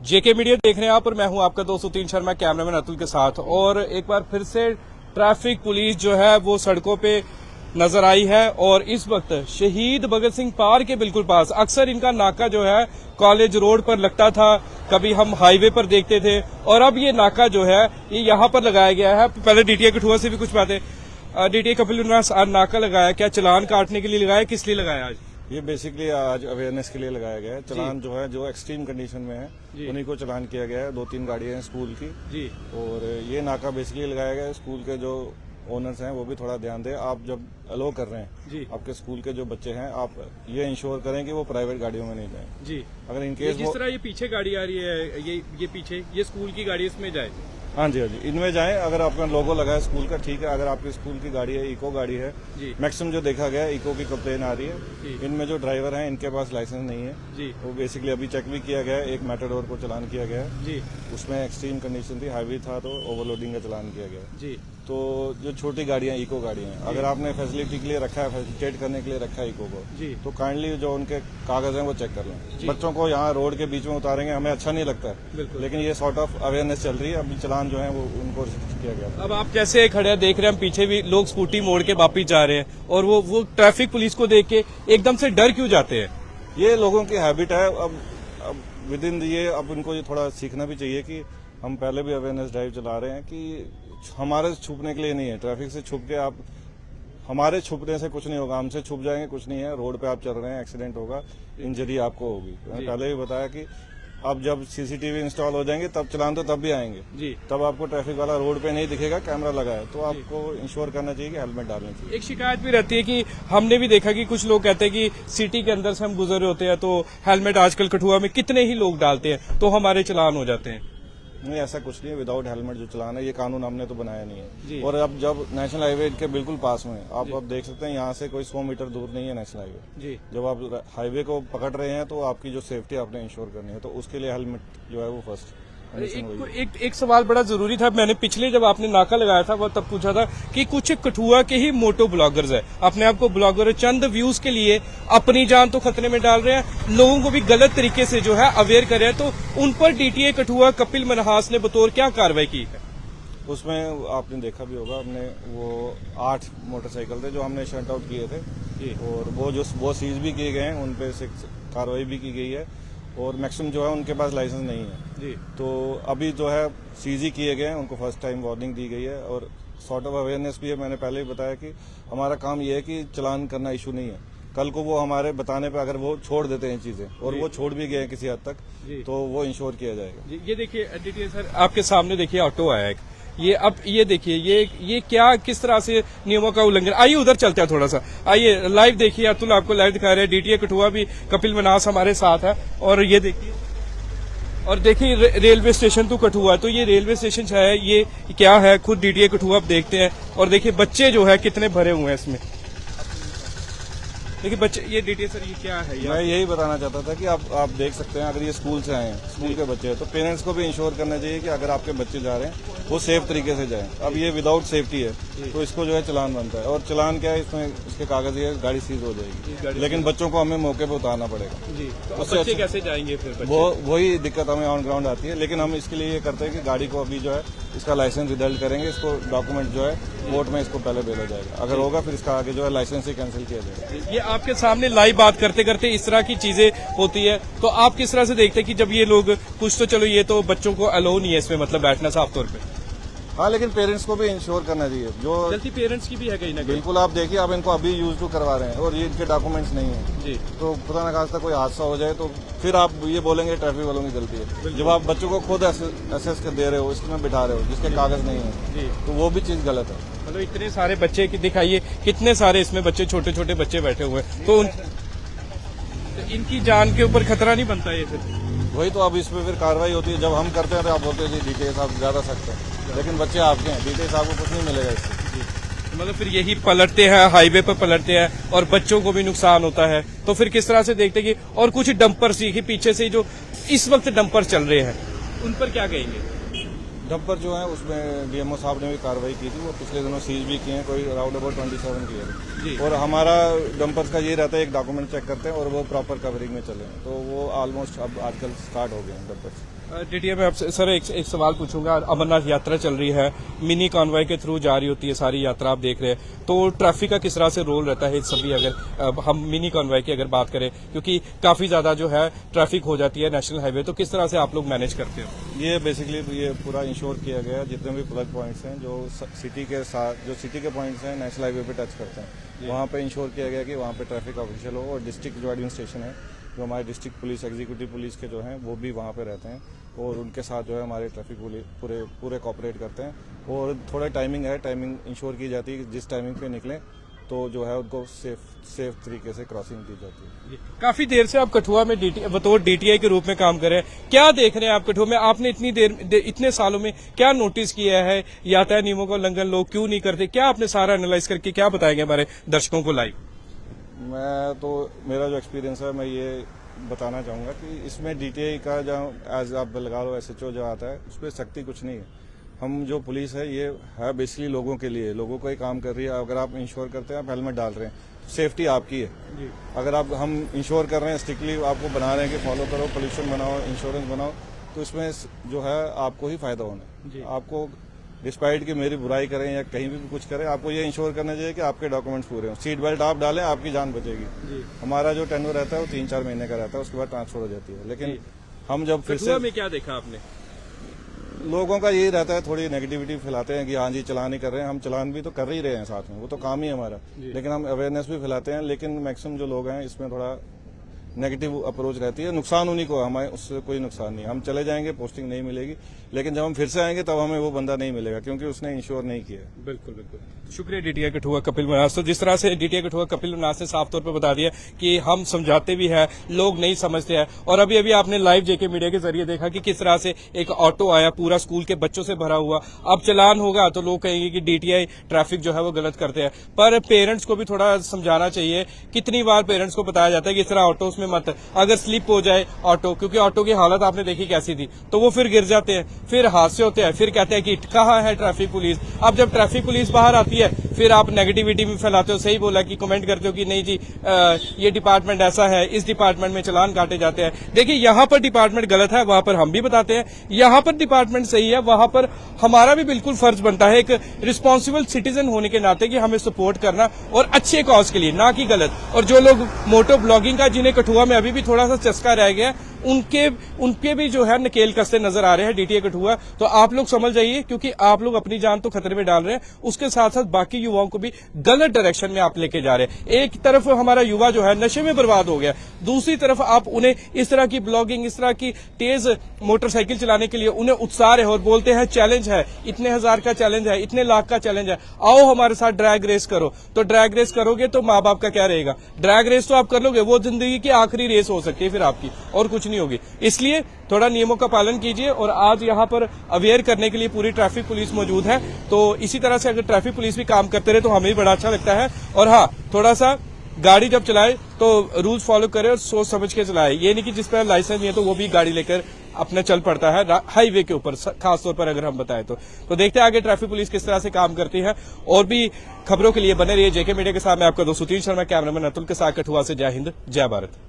जेके media देख रहे हैं आप और मैं हूं आपका दोस्त उतीन शर्मा, कैमरामैन अतुल के साथ। और एक बार फिर से ट्रैफिक पुलिस जो है वो सड़कों पे नजर आई है और इस वक्त शहीद भगत सिंह पार्क के बिल्कुल पास अक्सर इनका नाका जो है कॉलेज रोड पर लगता था, कभी हम हाईवे पर देखते थे और अब ये नाका जो है ये यहाँ पर लगाया गया है। पहले डीटीए कठुआ से भी कुछ बातें। डीटीए कपिल नाका लगाया, क्या चलान काटने के लिए लगाया, किस लिए लगाया आज? ये बेसिकली आज अवेयरनेस के लिए लगाया गया है। चलान जो है जो एक्सट्रीम कंडीशन में है उन्हीं को चलान किया गया है। 2-3 गाड़ियां हैं स्कूल की जी। और ये नाका बेसिकली लगाया गया है, स्कूल के जो ओनर्स हैं वो भी थोड़ा ध्यान दें। आप जब अलो कर रहे हैं जी, आपके स्कूल के जो बच्चे हैं, आप ये इंश्योर करें कि वो प्राइवेट गाड़ियों में नहीं जाएं जी। अगर इनकेस जिस तरह ये पीछे गाड़ी आ रही है, ये पीछे ये स्कूल की गाड़ी, इसमें जाए? हाँ जी, इनमें जाएं। अगर आपका लोगो लगा है स्कूल का, ठीक है। अगर आपकी स्कूल की गाड़ी है, इको गाड़ी है, मैक्सिमम जो देखा गया है इको की कंप्लेन आ रही है। इनमें जो ड्राइवर हैं इनके पास लाइसेंस नहीं है जी। वो बेसिकली अभी चेक भी किया गया है। एक मैटाडोर को चलान किया गया है जी, उसमें एक्सट्रीम कंडीशन थी, हाईवे था तो ओवरलोडिंग का चलान किया गया जी। तो जो छोटी गाड़ियां, इको गाड़ियां, अगर आपने फैसिलिटी के लिए रखा है, फैसिलिटेट करने के लिए रखा है इको को जी, तो काइंडली जो उनके कागज हैं वो चेक कर लें। बच्चों को यहाँ रोड के बीच में उतारेंगे हमें अच्छा नहीं लगता है, लेकिन ये सॉर्ट ऑफ अवेयरनेस चल रही है। अभी चलान जो है वो उनको किया गया। अब आप जैसे खड़े देख रहे हैं, हम पीछे भी लोग स्कूटी मोड़ के वापिस जा रहे हैं और वो ट्रैफिक पुलिस को देख के एकदम से डर क्यों जाते हैं? ये लोगों की हैबिट है। अब विद इन ये अब इनको ये थोड़ा सीखना भी चाहिए कि हम पहले भी अवेयरनेस ड्राइव चला रहे हैं कि हमारे छुपने के लिए नहीं है। ट्रैफिक से छुप के आप, हमारे छुपने से कुछ नहीं होगा, हमसे छुप जाएंगे कुछ नहीं है। रोड पे आप चल रहे हैं, एक्सीडेंट होगा, इंजरी आपको होगी। मैंने पहले भी बताया कि अब जब सीसीटीवी इंस्टॉल हो जाएंगे तब चलान तो तब भी आएंगे जी। तब आपको ट्रैफिक वाला रोड पे नहीं दिखेगा, कैमरा लगा है, तो आपको इंश्योर करना चाहिए कि हेलमेट डालना चाहिए। एक शिकायत भी रहती है कि हमने भी देखा कि कुछ लोग कहते हैं कि सिटी के अंदर से हम गुजर रहे होते हैं तो हेलमेट आजकल कठुआ में कितने ही लोग डालते हैं तो हमारे चलान हो जाते हैं। नहीं, ऐसा कुछ नहीं है। विदाउट हेलमेट जो चलाना है, ये कानून हमने तो बनाया नहीं है। और अब जब नेशनल हाईवे के बिल्कुल पास में आप अब देख सकते हैं, यहाँ से कोई 100 मीटर दूर नहीं है नेशनल हाईवे जी। जब आप हाईवे को पकड़ रहे हैं तो आपकी जो सेफ्टी आपने इंश्योर करनी है, तो उसके लिए हेलमेट जो है वो फर्स्ट। एक सवाल बड़ा जरूरी था। मैंने पिछले जब आपने नाका लगाया था वो तब पूछा था कि कुछ कठुआ के ही मोटो ब्लॉगर्स है, अपने आप को ब्लॉगर, चंद व्यूज के लिए अपनी जान तो खतरे में डाल रहे हैं, लोगों को भी गलत तरीके से जो है अवेयर कर रहे हैं। तो उन पर डीटीए कठुआ कपिल मनहास ने बतौर क्या कार्रवाई की है? उसमें आपने देखा भी होगा, हमने वो 8 मोटरसाइकिल थे जो हमने शट आउट किए थे और वो सीज भी किए गए हैं, उन पे कार्रवाई भी की गई है। और मैक्सिमम जो है उनके पास लाइसेंस नहीं है जी। तो अभी जो है सीज ही किए गए हैं, उनको फर्स्ट टाइम वार्निंग दी गई है और सॉर्ट ऑफ अवेयरनेस भी है। मैंने पहले ही बताया कि हमारा काम ये है कि चलान करना इशू नहीं है। कल को वो हमारे बताने पे अगर वो छोड़ देते हैं चीजें, और वो छोड़ भी गए हैं किसी हद तक, तो वो इंश्योर किया जाएगा। ये देखिए डीटीए सर, आपके सामने देखिए ऑटो आया एक, ये अब ये देखिए ये क्या किस तरह से नियमों का उल्लंघन। आइए उधर चलते हैं थोड़ा सा, आइए लाइव देखिए। अतुल आपको लाइव दिखा रहे हैं, डीटीए कठुआ भी कपिल मनहास हमारे साथ है। और ये देखिए, और देखिए रेलवे स्टेशन तो कठुआ, तो ये रेलवे स्टेशन है, ये क्या है खुद डीटीए कठुआ आप देखते हैं। और देखिए बच्चे जो है कितने भरे हुए हैं इसमें, देखिए बच्चे। ये डीटीए सर ये क्या है? मैं यही बताना चाहता था कि आप देख सकते हैं, अगर ये स्कूल से आए हैं, स्कूल के बच्चे हैं, तो पेरेंट्स को भी इंश्योर करना चाहिए कि अगर आपके बच्चे जा रहे हैं वो सेफ तरीके से जाएं। अब ये विदाउट सेफ्टी है तो इसको जो है चलान बनता है। और चलान क्या है, इसमें इसके कागज ये गाड़ी सीज हो जाएगी, लेकिन बच्चों को हमें मौके पर उतारना पड़ेगा जी। तो बच्चे कैसे जाएंगे फिर? वही दिक्कत हमें ऑन ग्राउंड आती है। लेकिन हम इसके लिए ये करते हैं कि गाड़ी को अभी जो है इसका लाइसेंस रिजल्ट करेंगे, इसको डॉक्यूमेंट जो है कोर्ट में इसको पहले भेजा जाएगा। अगर होगा फिर इसका आगे जो है लाइसेंस ही कैंसिल किया जाएगा। ये आपके सामने लाइव बात करते करते इस तरह की चीजें होती है, तो आप किस तरह से देखते हैं कि जब ये लोग कुछ तो चलो ये तो बच्चों को अलाउ नहीं है इसमें मतलब बैठना साफ तौर पे? हाँ, लेकिन पेरेंट्स को भी इंश्योर करना चाहिए। जो गलती पेरेंट्स की भी है कहीं ना कहीं। बिल्कुल, आप देखिए, आप इनको अभी यूज टू करवा रहे हैं और ये इनके डॉक्यूमेंट्स नहीं है जी। तो खुदा न खास्ता कोई हादसा हो जाए तो फिर आप ये बोलेंगे ट्रैफिक वालों की गलती है। जब आप बच्चों को खुद असेस कर दे रहे हो, इसमें बिठा रहे हो जिसके कागज नहीं है जी, तो वो भी चीज गलत है। मतलब इतने सारे बच्चे की दिखाइए, कितने सारे इसमें बच्चे, छोटे छोटे बच्चे बैठे हुए हैं, तो इनकी जान के ऊपर खतरा नहीं बनता ये फिर? वही तो, अब इसमें फिर कार्रवाई होती है। जब हम करते हैं तो आप बोलते हैं जी डीटीए साहब ज्यादा सख्त है, लेकिन बच्चे आपके हैं, डीटीए साहब को कुछ नहीं मिलेगा इससे। मतलब फिर यही पलटते हैं, हाईवे पर पलटते हैं और बच्चों को भी नुकसान होता है। तो फिर किस तरह से देखते हैं कि, और कुछ डंपर सीखे पीछे से जो इस वक्त डंपर चल रहे हैं उन पर क्या कहेंगे? डंपर जो है उसमें डीएमओ साहब ने भी कार्रवाई की थी, वो पिछले दिनों सीज भी किए हैं, कोई अराउंड अबाउट 27 किए हैं। और हमारा डंपर्स का ये रहता है, एक डॉक्यूमेंट चेक करते हैं और वो प्रॉपर कवरिंग में चले, तो वो ऑलमोस्ट अब आजकल स्टार्ट हो गए हैं डंपर्स। डीटीए में आपसे सर एक सवाल पूछूंगा। अमरनाथ यात्रा चल रही है, मिनी कॉन्वॉय के थ्रू जा रही होती है सारी यात्रा, आप देख रहे हैं, तो ट्रैफिक का किस तरह से रोल रहता है सभी, अगर हम मिनी कॉन्वॉय की अगर बात करें, क्योंकि काफी ज्यादा जो है ट्रैफिक हो जाती है नेशनल हाईवे, तो किस तरह से आप लोग मैनेज करते हो? ये बेसिकली ये पूरा इंश्योर किया गया है, जितने भी प्लग पॉइंट्स हैं जो सिटी के साथ, जो सिटी के पॉइंट्स हैं नेशनल हाईवे पे टच करते हैं, वहाँ पे इंश्योर किया गया कि वहाँ पे ट्रैफिक ऑफिशियल हो, और डिस्ट्रिक्ट जो एडमिनिस्ट्रेशन है, जो हमारे डिस्ट्रिक्ट पुलिस, एग्जीक्यूटिव पुलिस के जो हैं वो भी वहाँ पे रहते हैं, और उनके साथ जो है हमारे ट्रैफिक पूरे कॉपरेट करते हैं। और थोड़ा टाइमिंग है, टाइमिंग इंश्योर की जाती है कि जिस टाइमिंग पे निकलें तो जो है उनको सेफ तरीके से क्रॉसिंग दी जाती है। काफी देर से आप कठुआ में बतौर डीटीआई के रूप में काम कर रहे हैं, क्या देख रहे हैं आप कठुआ में? आपने इतने सालों में क्या नोटिस किया है? यातायात नियमों का उल्लंघन लोग क्यों नहीं करते? क्या आपने सारा एनालाइज करके क्या बताएंगे हमारे दर्शकों को लाइव? मेरा जो एक्सपीरियंस है, मैं ये बताना चाहूँगा कि इसमें डीटीआई का जो एज आप लगा लो एसएचओ जो आता है, उस पर सख्ती कुछ नहीं है। हम जो पुलिस है ये है बेसिकली लोगों के लिए, लोगों को ही काम कर रही है। अगर आप इंश्योर करते हैं, आप हेलमेट डाल रहे हैं, सेफ्टी आपकी है जी। अगर हम इंश्योर कर रहे हैं, स्ट्रिक्टली आपको बना रहे हैं कि फॉलो करो, पोल्यूशन बनाओ, इंश्योरेंस बनाओ, तो इसमें जो है आपको ही फायदा होना है। आपको डिस्पाइट कि मेरी बुराई करें या कहीं भी कुछ करें, आपको ये इंश्योर करना चाहिए कि आपके डॉक्यूमेंट्स पूरे हों। सीट बेल्ट आप डालें, आपकी जान बचेगी। हमारा जो टेन्योर रहता है वो 3-4 महीने का रहता है, उसके बाद ट्रांसफर हो जाती है। लेकिन हम जब फिर से में क्या देखा आपने? लोगों का यही रहता है, थोड़ी नेगेटिविटी फैलाते हैं कि हाँ जी चलान ही कर रहे हैं। हम चलान भी तो कर ही रहे हैं साथ में, वो तो काम ही है हमारा, लेकिन हम अवेयरनेस भी फैलाते हैं। लेकिन मैक्सिमम जो लोग हैं इसमें थोड़ा नेगेटिव अप्रोच रहती है। नुकसान उन्हीं को, हमें उससे कोई नुकसान नहीं। हम चले जाएंगे, पोस्टिंग नहीं मिलेगी, लेकिन जब हम फिर से आएंगे तब हमें वो बंदा नहीं मिलेगा, क्योंकि उसने इंश्योर नहीं किया। बिल्कुल बिल्कुल। शुक्रिया डीटीआई कठुआ कपिल मनास। तो जिस तरह से डीटीआई कठुआ कपिल मनास ने साफ तौर पर बता दिया कि हम समझाते भी है, लोग नहीं समझते हैं। और अभी अभी आपने लाइव जेके मीडिया के जरिए देखा कि किस तरह से एक ऑटो आया पूरा स्कूल के बच्चों से भरा हुआ। अब चलान होगा तो लोग कहेंगे कि डीटीआई ट्रैफिक जो है वो गलत करते हैं, पर पेरेंट्स को भी थोड़ा समझाना चाहिए। कितनी बार पेरेंट्स को बताया जाता है कि इस तरह ऑटो में मत, अगर स्लिप हो जाए ऑटो, क्योंकि ऑटो की हालत आपने देखी कैसी थी, तो वो फिर गिर जाते हैं, फिर हादसे होते हैं, फिर कहते हैं कि कहाँ है ट्रैफिक पुलिस। अब जब ट्रैफिक पुलिस बाहर आती है, फिर आप नेगेटिविटी भी फैलाते हो। सही बोला कि कमेंट करते हो कि नहीं जी ये डिपार्टमेंट ऐसा है, इस डिपार्टमेंट में चलान काटे जाते हैं। देखिए यहाँ पर डिपार्टमेंट गलत है, वहां पर हम भी बताते हैं। यहाँ पर डिपार्टमेंट सही है, वहां पर हमारा भी बिल्कुल फर्ज बनता है एक रिस्पॉन्सिबल सिटीजन होने के नाते कि हमें सपोर्ट करना, और अच्छे कॉज के लिए, ना कि गलत। और जो लोग मोटो ब्लॉगिंग का, जिन्हें कठुआ में अभी भी थोड़ा सा चस्का रह गया, उनके भी जो है नकेल कसते नजर आ रहे हैं डीटीए कठुआ। तो आप लोग समझ जाइए, क्योंकि आप लोग अपनी जान तो खतरे में डाल रहे हैं, उसके साथ साथ बाकी युवाओं को भी गलत डायरेक्शन में आप लेके जा रहे हैं। एक तरफ हमारा युवा जो है नशे में बर्बाद हो गया, दूसरी तरफ आप उन्हें इस तरह की ब्लॉगिंग, इस तरह की तेज मोटरसाइकिल चलाने के लिए उन्हें उत्साह है, और बोलते हैं चैलेंज है, इतने हजार का चैलेंज है, इतने लाख का चैलेंज है, आओ हमारे साथ ड्रैग रेस करो। तो ड्रैग रेस करोगे तो माँ बाप का क्या रहेगा? ड्रैग रेस तो आप कर लोगे, वो जिंदगी की आखिरी रेस हो सकती है फिर आपकी, और कुछ नहीं होगी। इसलिए थोड़ा नियमों का पालन कीजिए। और आज यहाँ पर अवेयर करने के लिए पूरी ट्रैफिक पुलिस मौजूद है, तो इसी तरह से अगर ट्रैफिक पुलिस भी काम करते रहे तो हमें भी बड़ा अच्छा लगता है। और हाँ, थोड़ा सा गाड़ी जब चलाए तो रूल्स फॉलो करे और सोच समझ के चलाए। ये नहीं कि जिस पर लाइसेंस नहीं है तो वो भी गाड़ी लेकर अपने चल पड़ता है हाईवे के ऊपर, खासतौर पर अगर हम बताएं तो देखते हैं आगे ट्रैफिक पुलिस किस तरह से काम करती है। और भी खबरों के लिए बने रहिए जेके मीडिया के साथ। मैं आपका दोस्त सुतीन शर्मा, कैमरामैन अतुल के साथ कठुआ से। जय हिंद, जय भारत।